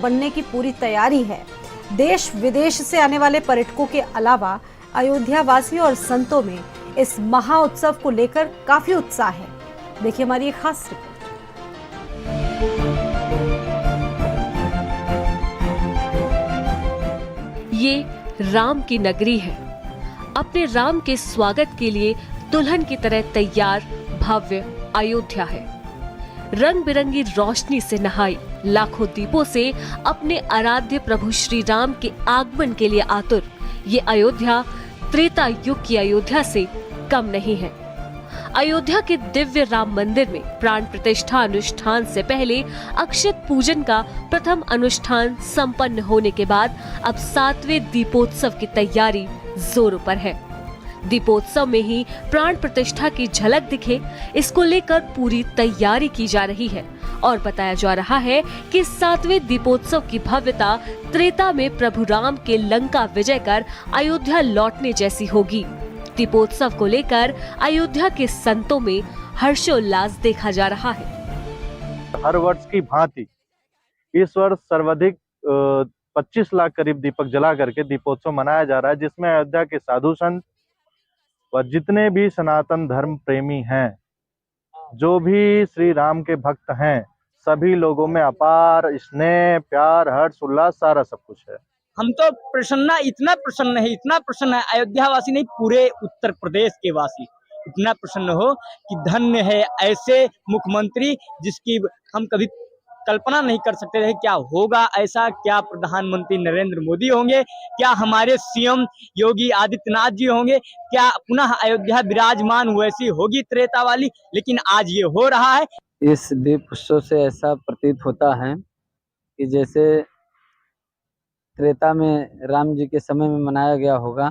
बनने की पूरी तैयारी है। देश विदेश से आने वाले पर्यटकों के अलावा अयोध्या वासियों और संतों में इस महाउत्सव को लेकर काफी उत्साह है। देखिए हमारी एक खास रिपोर्ट। ये राम की नगरी है। अपने राम के स्वागत के लिए दुल्हन की तरह तैयार भव्य अयोध्या है। रंग बिरंगी रोशनी से नहाई लाखों दीपों से अपने आराध्य प्रभु श्री राम के आगमन के लिए आतुर ये अयोध्या त्रेता युग की अयोध्या से कम नहीं है। अयोध्या के दिव्य राम मंदिर में प्राण प्रतिष्ठा अनुष्ठान से पहले अक्षत पूजन का प्रथम अनुष्ठान संपन्न होने के बाद अब 7वें दीपोत्सव की तैयारी जोरों पर है। दीपोत्सव में ही प्राण प्रतिष्ठा की झलक दिखे, इसको लेकर पूरी तैयारी की जा रही है और बताया जा रहा है कि 7वें दीपोत्सव की भव्यता त्रेता में प्रभु राम के लंका विजय कर अयोध्या लौटने जैसी होगी। दीपोत्सव को लेकर अयोध्या के संतों में हर्षोल्लास देखा जा रहा है। हर वर्ष की भांति इस वर्ष सर्वाधिक 25 लाख करीब दीपक जला करके दीपोत्सव मनाया जा रहा है, जिसमें अयोध्या के साधु संत व जितने भी सनातन धर्म प्रेमी हैं, जो भी श्री राम के भक्त हैं, सभी लोगों में अपार स्नेह, प्यार, हर्ष, उल्लास सारा सब कुछ है। हम तो इतना प्रसन्न है अयोध्या वासी नहीं, पूरे उत्तर प्रदेश के वासी इतना प्रसन्न हो कि धन्य है ऐसे मुख्यमंत्री जिसकी हम कभी कल्पना नहीं कर सकते थे क्या होगा ऐसा। क्या प्रधानमंत्री नरेंद्र मोदी होंगे, क्या हमारे सीएम योगी आदित्यनाथ जी होंगे, क्या पुनः अयोध्या विराजमान वैसी होगी त्रेता वाली, लेकिन आज ये हो रहा है। इस दीप उत्सव से ऐसा प्रतीत होता है कि जैसे त्रेता में राम जी के समय में मनाया गया होगा,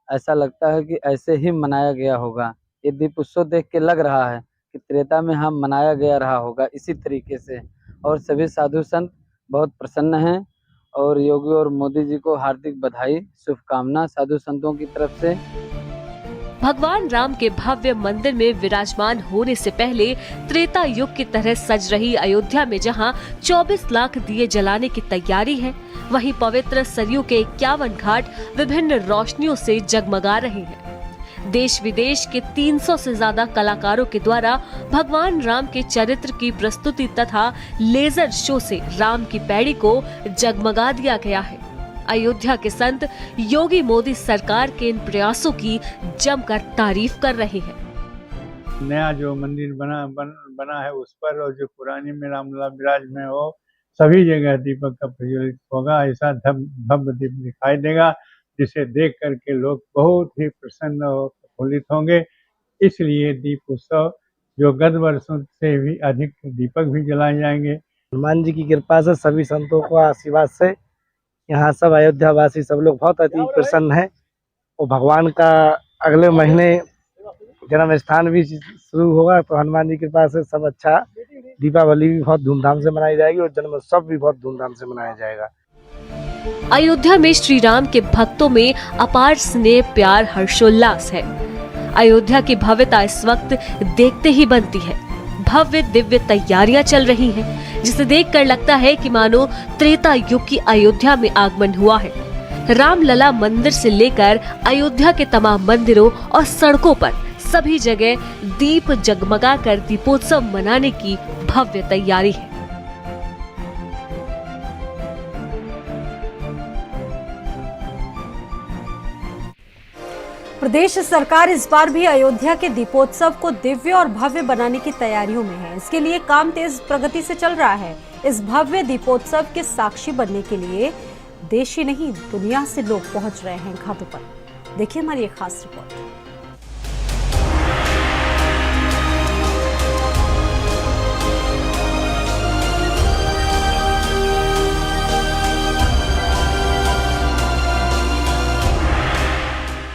ऐसा लगता है कि ऐसे ही मनाया गया होगा। ये दीप उत्सव देख के लग रहा है कि त्रेता में हम मनाया गया रहा होगा इसी तरीके से। और सभी साधु संत बहुत प्रसन्न हैं और योगी और मोदी जी को हार्दिक बधाई, शुभकामना साधु संतों की तरफ से। भगवान राम के भव्य मंदिर में विराजमान होने से पहले त्रेता युग की तरह सज रही अयोध्या में जहां 24 लाख दिए जलाने की तैयारी है, वहीं पवित्र सरयू के 51 घाट विभिन्न रोशनियों से जगमगा रहे हैं। देश विदेश के 300 से ज्यादा कलाकारों के द्वारा भगवान राम के चरित्र की प्रस्तुति तथा लेजर शो से राम की पैड़ी को जगमगा दिया गया है। अयोध्या के संत योगी मोदी सरकार के इन प्रयासों की जमकर तारीफ कर रहे हैं। नया जो मंदिर बना है उस पर, और जो पुरानी में रामलला विराज में हो, सभी जगह दीपक का प्रज्वलित होगा। ऐसा भव्य दीप दिखाई देगा जिसे देख करके लोग बहुत ही प्रसन्न और प्रफुल्लित होंगे। इसलिए दीप उत्सव जो गत वर्षों से भी अधिक दीपक भी जलाए जाएंगे। हनुमान जी की कृपा से, सभी संतों को आशीर्वाद से यहाँ सब अयोध्या वासी सब लोग बहुत अति प्रसन्न है। और भगवान का अगले महीने जन्म स्थान भी शुरू होगा, तो हनुमान जी की कृपा से सब अच्छा। दीपावली भी बहुत धूमधाम से मनाई जाएगी और जन्मोत्सव भी बहुत धूमधाम से मनाया जाएगा। अयोध्या में श्री राम के भक्तों में अपार स्नेह, प्यार, हर्षोल्लास है। अयोध्या की भव्यता इस वक्त देखते ही बनती है। भव्य दिव्य तैयारियां चल रही हैं, जिसे देखकर लगता है कि मानो त्रेता युग की अयोध्या में आगमन हुआ है। रामलला मंदिर से लेकर अयोध्या के तमाम मंदिरों और सड़कों पर सभी जगह दीप जगमगाकर दीपोत्सव मनाने की भव्य तैयारी है। प्रदेश सरकार इस बार भी अयोध्या के दीपोत्सव को दिव्य और भव्य बनाने की तैयारियों में है। इसके लिए काम तेज प्रगति से चल रहा है। इस भव्य दीपोत्सव के साक्षी बनने के लिए देश ही नहीं दुनिया से लोग पहुंच रहे हैं घाटों पर। देखिए हमारी एक खास रिपोर्ट।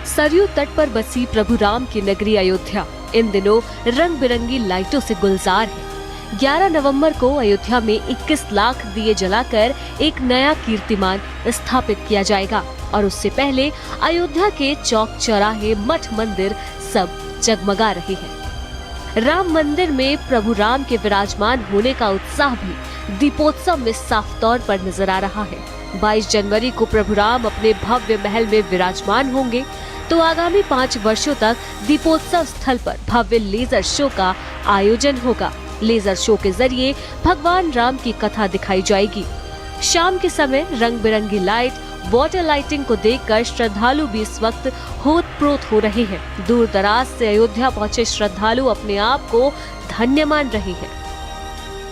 सरयू तट पर बसी प्रभु राम की नगरी अयोध्या इन दिनों रंग बिरंगी लाइटों से गुलजार है। 11 नवंबर को अयोध्या में 21 लाख दिए जलाकर एक नया कीर्तिमान स्थापित किया जाएगा और उससे पहले अयोध्या के चौक चौराहे, मठ, मंदिर सब जगमगा रहे हैं। राम मंदिर में प्रभु राम के विराजमान होने का उत्साह भी दीपोत्सव में साफ तौर पर नजर आ रहा है। 22 जनवरी को प्रभु राम अपने भव्य महल में विराजमान होंगे, तो आगामी 5 वर्षों तक दीपोत्सव स्थल पर भव्य लेजर शो का आयोजन होगा। लेजर शो के जरिए भगवान राम की कथा दिखाई जाएगी। शाम के समय रंग बिरंगी लाइट, वाटर लाइटिंग को देखकर श्रद्धालु भी इस वक्त होत-प्रोत हो रहे हैं। दूर दराज से अयोध्या पहुंचे श्रद्धालु अपने आप को धन्य मान रहे हैं।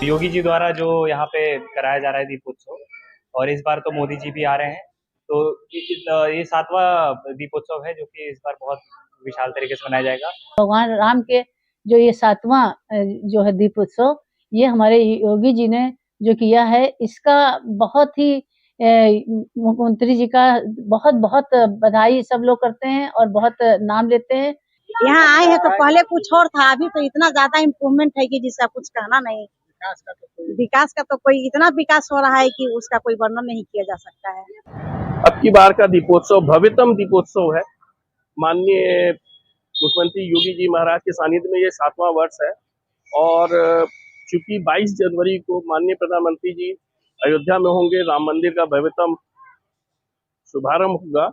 योगी जी द्वारा जो यहाँ पे कराया जा रहा है दीपोत्सव, और इस बार तो मोदी जी भी आ रहे हैं, तो ये 7वां दीपोत्सव है जो कि इस बार बहुत विशाल तरीके से मनाया जाएगा। भगवान राम के जो ये 7वां जो है दीपोत्सव, ये हमारे योगी जी ने जो किया है, इसका बहुत ही मुख्यमंत्री जी का बहुत बहुत बधाई सब लोग करते हैं और बहुत नाम लेते हैं। यहाँ आए हैं तो पहले कुछ और था, अभी तो इतना ज्यादा इम्प्रूवमेंट है कि जिसका कुछ कहना नहीं। विकास का तो कोई इतना विकास हो रहा है कि उसका कोई वर्णन नहीं किया जा सकता है। अब की बार का दीपोत्सव भव्यतम दीपोत्सव है। माननीय मुख्यमंत्री योगी जी महाराज के सानिध्य में ये 7वां वर्ष है, और चूंकि 22 जनवरी को माननीय प्रधानमंत्री जी अयोध्या में होंगे, राम मंदिर का भव्यतम शुभारंभ होगा,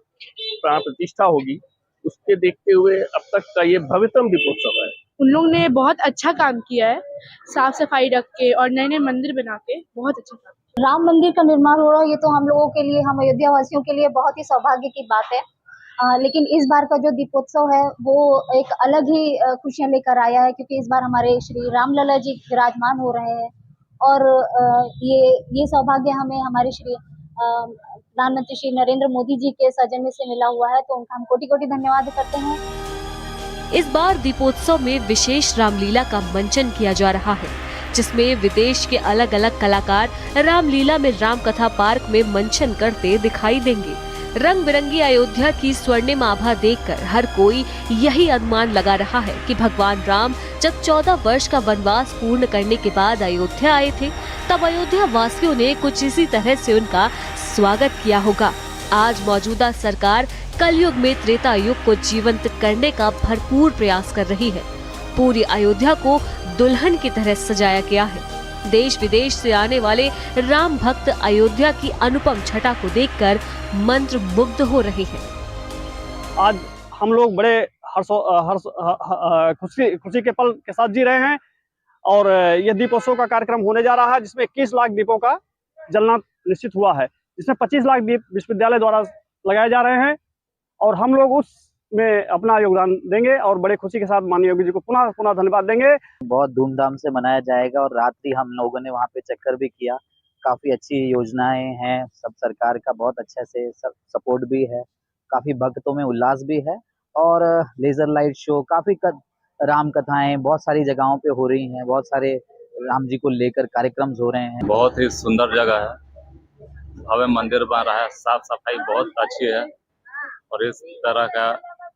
प्राण प्रतिष्ठा होगी, उसके देखते हुए अब तक का ये भव्यतम दीपोत्सव है। उन लोग ने बहुत अच्छा काम किया है, साफ सफाई रख के और नए नए मंदिर बना के बहुत अच्छा काम। राम मंदिर का निर्माण हो रहा है, ये तो हम लोगों के लिए, हम अयोध्या वासियों के लिए बहुत ही सौभाग्य की बात है। लेकिन इस बार का जो दीपोत्सव है वो एक अलग ही खुशियां लेकर आया है, क्योंकि इस बार हमारे श्री राम लला जी विराजमान हो रहे हैं, और ये सौभाग्य हमें हमारे श्री प्रधानमंत्री श्री नरेंद्र मोदी जी के सौजन्य से मिला हुआ है, तो उनका हम कोटि कोटि धन्यवाद करते हैं। इस बार दीपोत्सव में विशेष रामलीला का मंचन किया जा रहा है, जिसमें विदेश के अलग अलग कलाकार रामलीला में राम कथा पार्क में मंचन करते दिखाई देंगे। रंग बिरंगी अयोध्या की स्वर्णिम आभा देखकर हर कोई यही अनुमान लगा रहा है कि भगवान राम जब 14 वर्ष का वनवास पूर्ण करने के बाद अयोध्या आए थे, तब अयोध्या वासियों ने कुछ इसी तरह से उनका स्वागत किया होगा। आज मौजूदा सरकार कलयुग में त्रेता युग को जीवंत करने का भरपूर प्रयास कर रही है। पूरी अयोध्या को दुल्हन की तरह सजाया गया है। देश विदेश से आने वाले राम भक्त अयोध्या की अनुपम छटा को देखकर मंत्र मुग्ध हो रहे हैं। आज हम लोग बड़े खुशी के पल के साथ जी रहे हैं, और यह दीपोत्सव का कार्यक्रम होने जा रहा है, जिसमें 21 लाख दीपों का जलना निश्चित हुआ है, जिसमें 25 लाख दीप विश्वविद्यालय द्वारा लगाए जा रहे हैं, और हम लोग उसमें अपना योगदान देंगे और बड़े खुशी के साथ माननीय योगी जी को पुनः धन्यवाद देंगे। बहुत धूमधाम से मनाया जाएगा, और रात्रि हम लोगों ने वहाँ पे चक्कर भी किया। काफी अच्छी योजनाएं हैं, सब सरकार का बहुत अच्छा से सपोर्ट भी है, काफी भक्तों में उल्लास भी है, और लेजर लाइट शो, काफी राम कथाएं बहुत सारी जगहों पे हो रही हैं, बहुत सारे राम जी को लेकर कार्यक्रम हो रहे हैं। बहुत ही सुंदर जगह है, भव्य मंदिर बन रहा है, साफ सफाई बहुत अच्छी है, और इस तरह का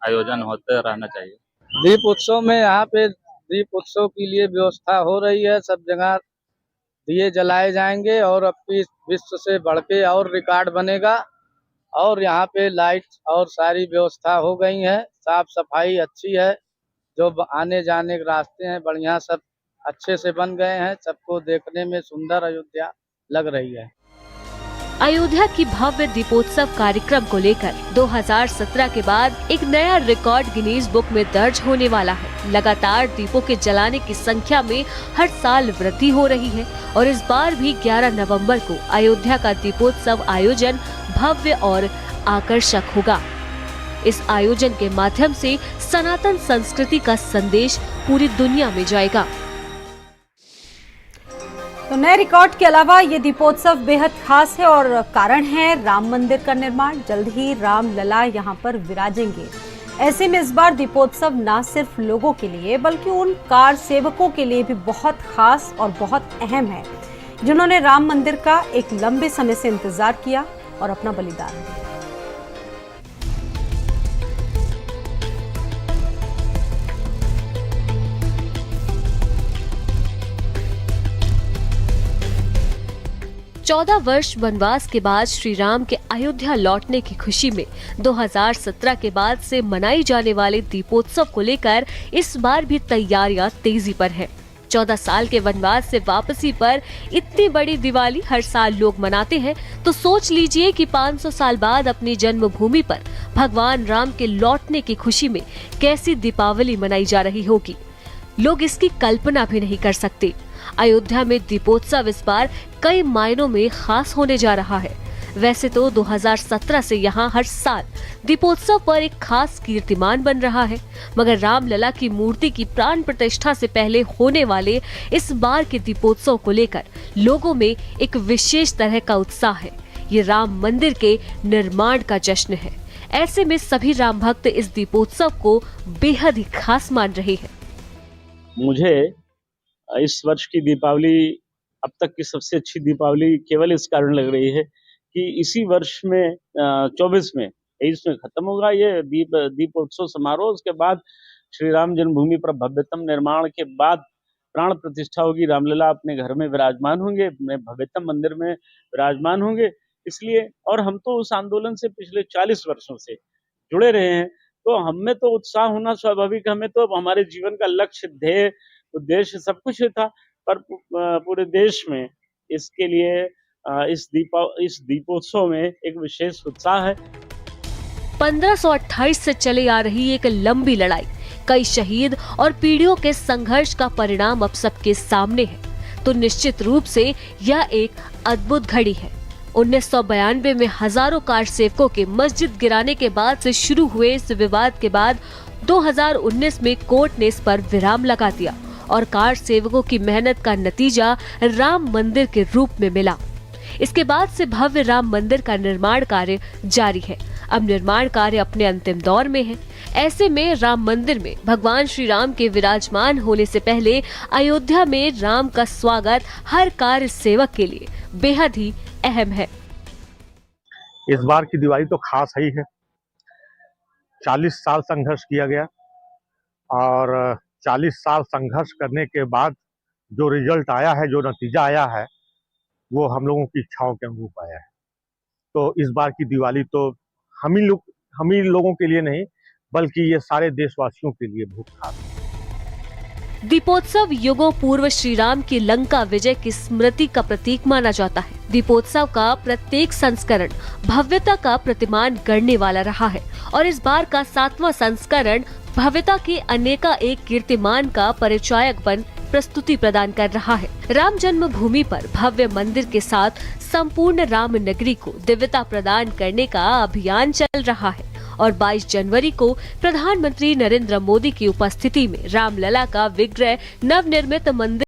आयोजन होते रहना चाहिए। दीपोत्सव में यहाँ पे दीपोत्सव के लिए व्यवस्था हो रही है, सब जगह दिए जलाए जाएंगे, और अब विश्व से बढ़ के और रिकॉर्ड बनेगा, और यहाँ पे लाइट और सारी व्यवस्था हो गई है, साफ सफाई अच्छी है, जो आने जाने के रास्ते हैं बढ़िया सब अच्छे से बन गए हैं, सबको देखने में सुंदर अयोध्या लग रही है। अयोध्या की भव्य दीपोत्सव कार्यक्रम को लेकर 2017 के बाद एक नया रिकॉर्ड गिनीज बुक में दर्ज होने वाला है। लगातार दीपों के जलाने की संख्या में हर साल वृद्धि हो रही है, और इस बार भी 11 नवंबर को अयोध्या का दीपोत्सव आयोजन भव्य और आकर्षक होगा। इस आयोजन के माध्यम से सनातन संस्कृति का संदेश पूरी दुनिया में जाएगा। तो नए रिकॉर्ड के अलावा ये दीपोत्सव बेहद खास है, और कारण है राम मंदिर का निर्माण। जल्द ही राम लला यहाँ पर विराजेंगे। ऐसे में इस बार दीपोत्सव न सिर्फ लोगों के लिए बल्कि उन कार सेवकों के लिए भी बहुत खास और बहुत अहम है, जिन्होंने राम मंदिर का एक लंबे समय से इंतजार किया और अपना बलिदान दिया। 14 वर्ष वनवास के बाद श्री राम के अयोध्या लौटने की खुशी में 2017 के बाद से मनाई जाने वाले दीपोत्सव को लेकर इस बार भी तैयारियां तेजी पर है। 14 साल के वनवास से वापसी पर इतनी बड़ी दिवाली हर साल लोग मनाते हैं, तो सोच लीजिए कि 500 साल बाद अपनी जन्मभूमि पर भगवान राम के लौटने की खुशी में कैसी दीपावली मनाई जा रही होगी। लोग इसकी कल्पना भी नहीं कर सकते। अयोध्या में दीपोत्सव इस बार कई मायनों में खास होने जा रहा है। वैसे तो 2017 से यहाँ हर साल दीपोत्सव पर एक खास कीर्तिमान बन रहा है, मगर रामलला की मूर्ति की प्राण प्रतिष्ठा से पहले होने वाले इस बार के दीपोत्सव को लेकर लोगों में एक विशेष तरह का उत्साह है। ये राम मंदिर के निर्माण का जश्न है। ऐसे में सभी राम भक्त इस दीपोत्सव को बेहद ही खास मान रहे हैं। मुझे इस वर्ष की दीपावली अब तक की सबसे अच्छी दीपावली केवल इस कारण लग रही है कि इसी वर्ष में 24 में 23 में खत्म होगा ये दीपोत्सव समारोह। उसके बाद श्री राम जन्मभूमि पर भव्यतम निर्माण के बाद प्राण प्रतिष्ठा होगी। रामलला अपने घर में विराजमान होंगे, अपने भव्यतम मंदिर में विराजमान होंगे। इसलिए और हम तो उस आंदोलन से पिछले 40 वर्षों से जुड़े रहे हैं, तो हमें तो उत्साह होना स्वाभाविक। हमें तो हमारे जीवन का लक्ष्य, ध्येय, उद्देश्य सब कुछ था, पर पूरे देश में इसके लिए इस दीपोत्सव में एक विशेष उत्साह है। 1528 से चले आ रही एक लंबी लड़ाई, कई शहीद और पीढ़ियों के संघर्ष का परिणाम अब सबके सामने है, तो निश्चित रूप से यह एक अद्भुत घड़ी है। 1992 में हजारों कार सेवकों के मस्जिद गिराने के बाद से शुरू हुए इस विवाद के बाद 2019 में कोर्ट ने इस पर विराम लगा दिया और कार सेवकों की मेहनत का नतीजा राम मंदिर के रूप में मिला। इसके बाद से भव्य राम मंदिर का निर्माण कार्य जारी है। अब निर्माण कार्य अपने अंतिम दौर में है। ऐसे में राम मंदिर में भगवान श्री राम के विराजमान होने से पहले अयोध्या में राम का स्वागत हर कार्य सेवक के लिए बेहद ही अहम है। इस बार की दिवाली तो खास ही है। 40 साल संघर्ष किया गया और 40 साल संघर्ष करने के बाद जो रिजल्ट आया है, जो नतीजा आया है, वो हम लोगों की इच्छाओं के अनुरूप आया है। तो इस बार की दिवाली तो हम ही लोगों के लिए नहीं, बल्कि ये सारे देशवासियों के लिए बहुत खास है। दीपोत्सव युगों पूर्व श्री राम की लंका विजय की स्मृति का प्रतीक माना जाता है। दीपोत्सव का प्रत्येक संस्करण भव्यता का प्रतिमान करने वाला रहा है और इस बार का 7वां संस्करण भव्यता के अनेका एक कीर्तिमान का परिचायक बन प्रस्तुति प्रदान कर रहा है। राम जन्मभूमि पर भव्य मंदिर के साथ संपूर्ण राम नगरी को दिव्यता प्रदान करने का अभियान चल रहा है और 22 जनवरी को प्रधानमंत्री नरेंद्र मोदी की उपस्थिति में रामलला का विग्रह नवनिर्मित मंदिर